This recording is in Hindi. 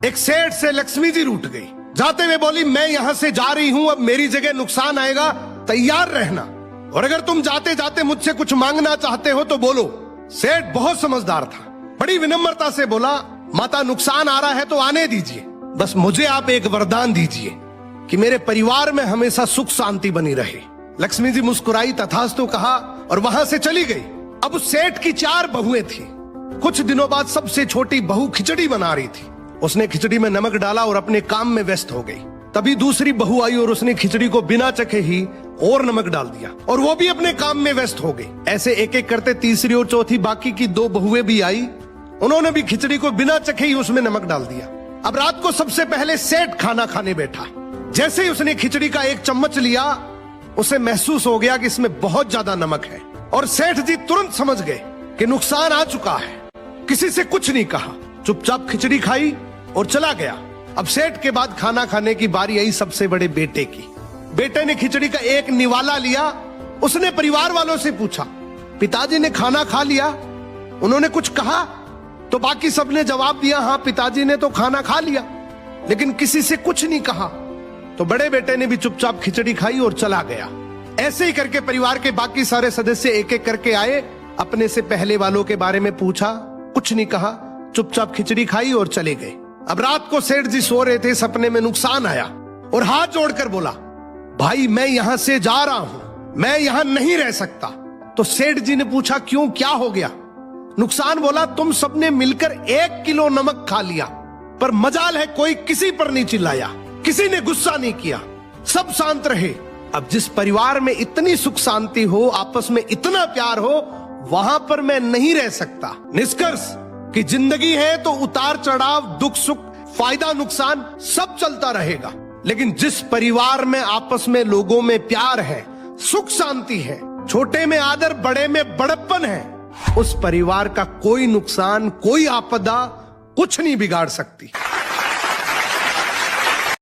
एक सेठ से लक्ष्मी जी रूठ गई। जाते हुए बोली, मैं यहां से जा रही हूं, अब मेरी जगह नुकसान आएगा, तैयार रहना, और अगर तुम जाते जाते मुझसे कुछ मांगना चाहते हो तो बोलो। सेठ बहुत समझदार था, बड़ी विनम्रता से बोला, माता नुकसान आ रहा है तो आने दीजिए, बस मुझे आप एक वरदान दीजिए कि मेरे परिवार में हमेशा सुख शांति बनी रहे। लक्ष्मी जी मुस्कुराई, तथास्तु कहा और वहां से चली गई। अब उस सेठ की 4 बहुएं थी। कुछ दिनों बाद सबसे छोटी बहू खिचड़ी बना रही थी। उसने खिचड़ी में नमक डाला और अपने काम में व्यस्त हो गई। तभी दूसरी बहू आई और उसने खिचड़ी को बिना चखे ही और नमक डाल दिया और वो भी अपने काम में व्यस्त हो गई। ऐसे एक एक करते तीसरी और चौथी बाकी की 2 बहुएं भी आई, उन्होंने भी खिचड़ी को बिना चखे ही उसमें नमक डाल दिया। अब रात को सबसे पहले सेठ खाना खाने बैठा। जैसे ही उसने खिचड़ी का 1 चम्मच लिया, उसे महसूस हो गया कि इसमें बहुत ज्यादा नमक है, और सेठ जी तुरंत समझ गए कि नुकसान आ चुका है। किसी से कुछ नहीं कहा, चुपचाप खिचड़ी खाई और चला गया। अब सेठ के बाद खाना खाने की बारी आई सबसे बड़े बेटे की। बेटे ने खिचड़ी का 1 निवाला लिया। उसने परिवार वालों से पूछा, पिताजी ने खाना खा लिया? उन्होंने कुछ कहा? तो बाकी सबने जवाब दिया, हाँ पिताजी ने तो खाना खा लिया, लेकिन किसी से कुछ नहीं कहा। तो बड़े बेटे ने भी चुपचाप खिचड़ी खाई और चला गया। ऐसे ही करके परिवार के बाकी सारे सदस्य एक एक करके आए, अपने से पहले वालों के बारे में पूछा, कुछ नहीं कहा, चुपचाप खिचड़ी खाई और चले गए। अब रात को सेठ जी सो रहे थे, सपने में नुकसान आया और हाथ जोड़कर बोला, भाई मैं यहां से जा रहा हूं, मैं यहां नहीं रह सकता। तो सेठ जी ने पूछा, क्यों, क्या हो गया? नुकसान बोला, तुम सबने मिलकर 1 किलो नमक खा लिया, पर मजाल है कोई किसी पर नहीं चिल्लाया, किसी ने गुस्सा नहीं किया, सब शांत रहे। अब जिस परिवार में इतनी सुख शांति हो, आपस में इतना प्यार हो, वहां पर मैं नहीं रह सकता। निष्कर्ष कि जिंदगी है तो उतार चढ़ाव, दुख सुख, फायदा नुकसान सब चलता रहेगा, लेकिन जिस परिवार में आपस में लोगों में प्यार है, सुख शांति है, छोटे में आदर, बड़े में बड़प्पन है, उस परिवार का कोई नुकसान, कोई आपदा कुछ नहीं बिगाड़ सकती।